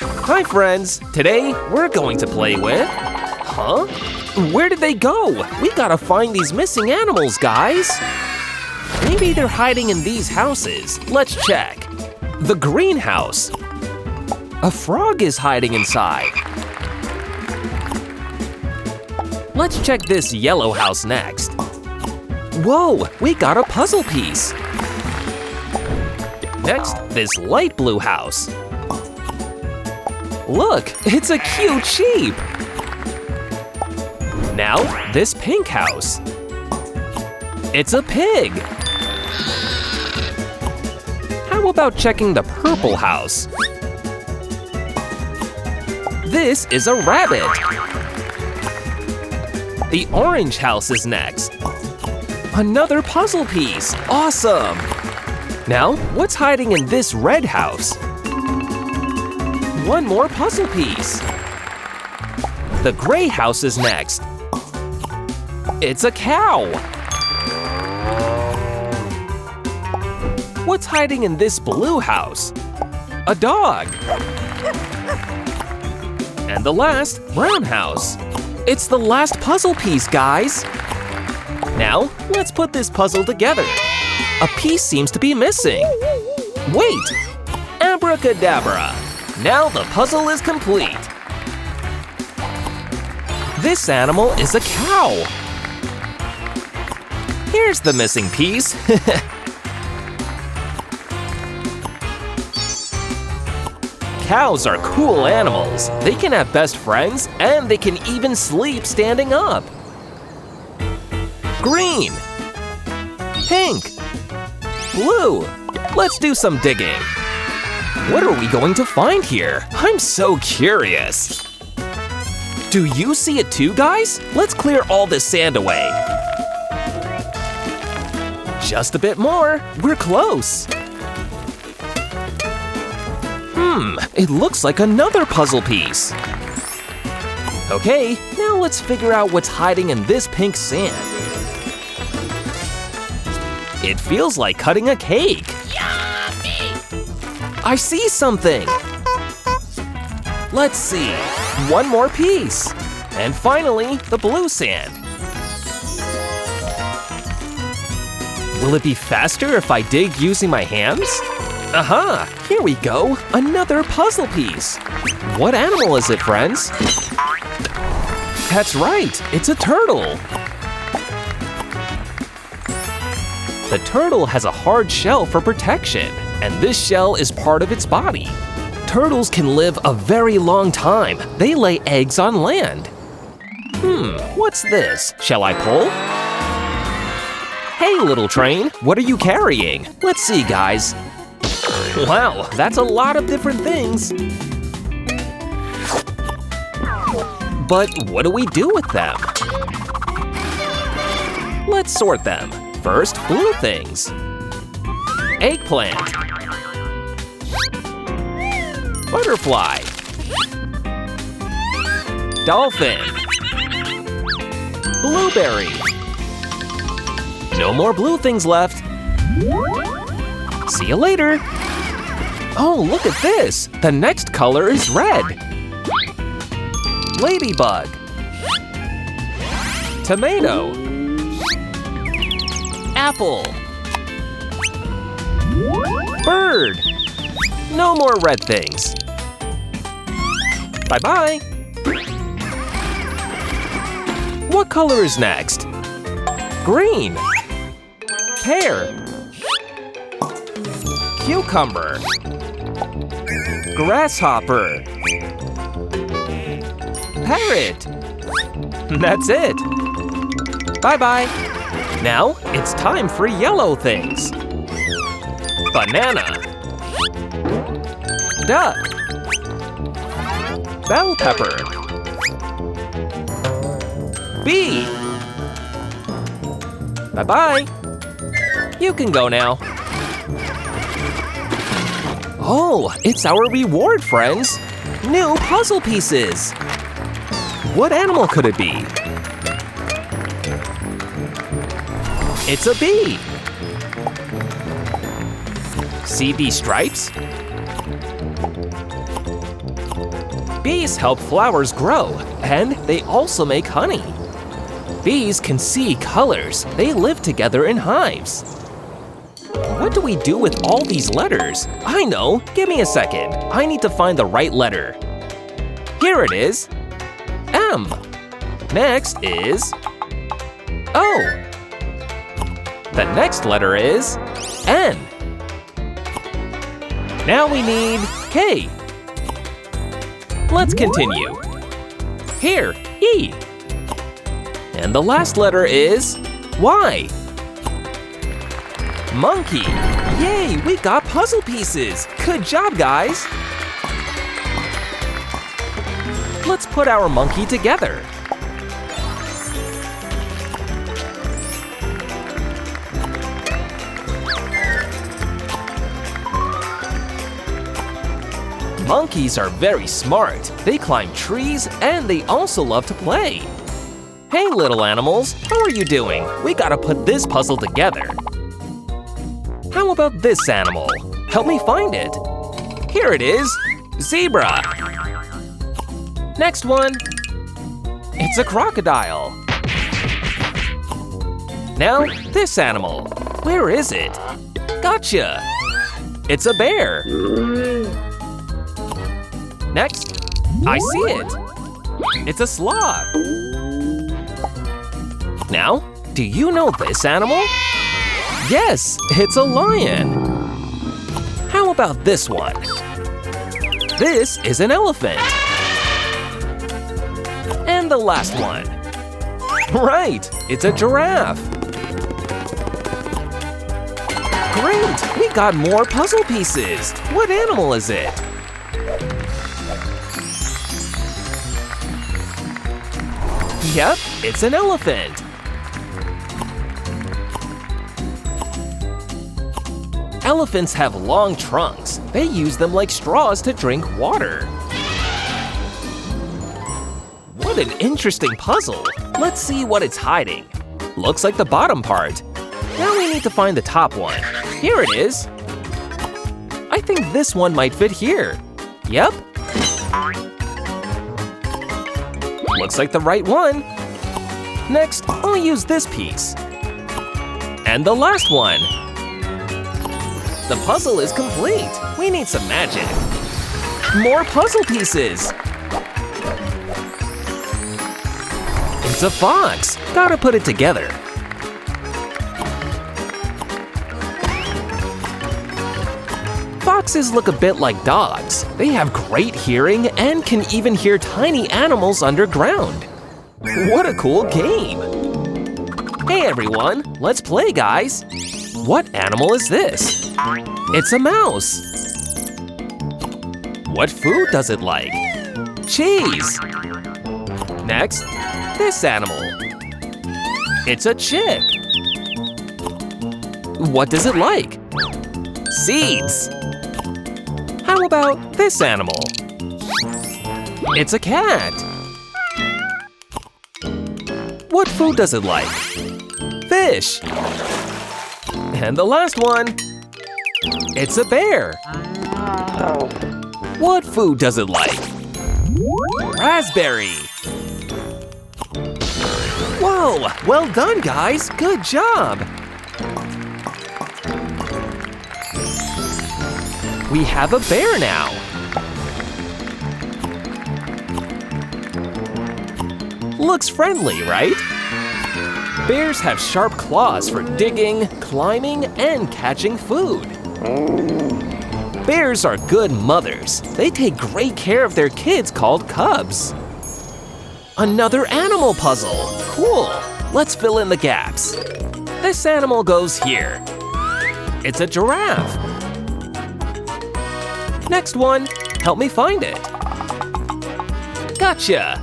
Hi friends! Today we're going to play with… Huh? Where did they go? We gotta find these missing animals, guys! Maybe they're hiding in these houses. Let's check. The greenhouse. A frog is hiding inside. Let's check this yellow house next. Whoa, we got a puzzle piece. Next, this light blue house. Look, it's a cute sheep. Now, this pink house. It's a pig. How about checking the purple house? This is a rabbit. The orange house is next. Another puzzle piece. Awesome! Now, what's hiding in this red house? One more puzzle piece. The gray house is next. It's a cow. What's hiding in this blue house? A dog. And the last, brown house. It's the last puzzle piece, guys. Now, let's put this puzzle together. A piece seems to be missing. Wait! Abracadabra! Now the puzzle is complete. This animal is a cow. Here's the missing piece. Cows are cool animals. They can have best friends, and they can even sleep standing up. Green. Pink. Blue. Let's do some digging. What are we going to find here? I'm so curious. Do you see it too, guys? Let's clear all this sand away. Just a bit more. We're close. It looks like another puzzle piece. Okay, now let's figure out what's hiding in this pink sand. It feels like cutting a cake. Yummy! I see something. Let's see. One more piece. And finally, the blue sand. Will it be faster if I dig using my hands? Aha! Here we go! Another puzzle piece! What animal is it, friends? That's right! It's a turtle! The turtle has a hard shell for protection, and this shell is part of its body. Turtles can live a very long time. They lay eggs on land. What's this? Shall I pull? Hey, little train, what are you carrying? Let's see, guys. Wow, that's a lot of different things. But what do we do with them? Let's sort them. First, blue things. Eggplant. Butterfly. Dolphin. Blueberry. No more blue things left. See you later. Oh, look at this! The next color is red. Ladybug. Tomato. Apple. Bird. No more red things. Bye-bye. What color is next? Green. Pear. Cucumber. Grasshopper. Parrot. That's it. Bye-bye. Now, it's time for yellow things. Banana. Duck. Bell pepper. Bee. Bye-bye. You can go now. Oh, it's our reward, friends. New puzzle pieces. What animal could it be? It's a bee. See these stripes? Bees help flowers grow, and they also make honey. Bees can see colors. They live together in hives. What do we do with all these letters? I know, give me a second. I need to find the right letter. Here it is. M. Next is O. The next letter is N. Now we need K. Let's continue. Here, E. And the last letter is Y. Monkey. Yay, we got puzzle pieces. Good job, guys. Let's put our monkey together. Monkeys are very smart. They climb trees and they also love to play. Hey, little animals, how are you doing? We gotta put this puzzle together. How about this animal? Help me find it. Here it is, zebra. Next one. It's a crocodile. Now, this animal. Where is it? Gotcha. It's a bear. Next, I see it. It's a sloth. Now, do you know this animal? Yes, it's a lion. How about this one? This is an elephant. And the last one. Right, it's a giraffe. Great, we got more puzzle pieces. What animal is it? Yep, it's an elephant. Elephants have long trunks. They use them like straws to drink water. What an interesting puzzle. Let's see what it's hiding. Looks like the bottom part. Now we need to find the top one. Here it is. I think this one might fit here. Yep. Looks like the right one. Next, I'll use this piece. And the last one. The puzzle is complete. We need some magic. More puzzle pieces. It's a fox. Gotta put it together. Foxes look a bit like dogs. They have great hearing and can even hear tiny animals underground. What a cool game! Hey everyone, let's play, guys. What animal is this? It's a mouse. What food does it like? Cheese. Next, this animal. It's a chick. What does it like? Seeds. How about this animal? It's a cat. What food does it like? Fish. And the last one. It's a bear. What food does it like? Raspberry. Whoa, well done, guys. Good job. We have a bear now. Looks friendly, right? Bears have sharp claws for digging, climbing, and catching food. Bears are good mothers. They take great care of their kids called cubs. Another animal puzzle. Cool. Let's fill in the gaps. This animal goes here. It's a giraffe. Next one, help me find it. Gotcha.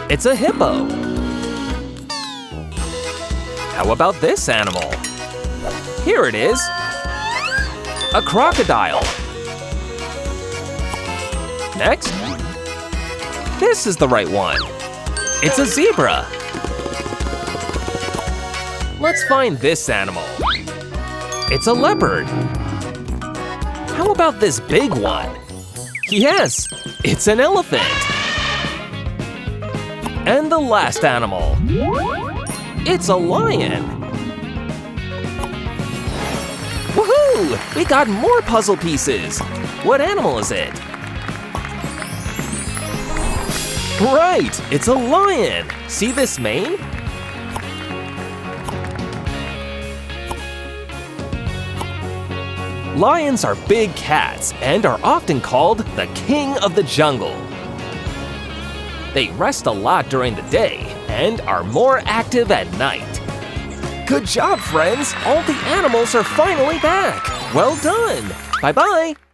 It's a hippo. How about this animal? Here it is. A crocodile. Next. This is the right one. It's a zebra. Let's find this animal. It's a leopard. How about this big one? Yes, it's an elephant. And the last animal. It's a lion. Woohoo! We got more puzzle pieces. What animal is it? Right, it's a lion. See this mane? Lions are big cats and are often called the king of the jungle. They rest a lot during the day and are more active at night. Good job, friends! All the animals are finally back! Well done! Bye-bye!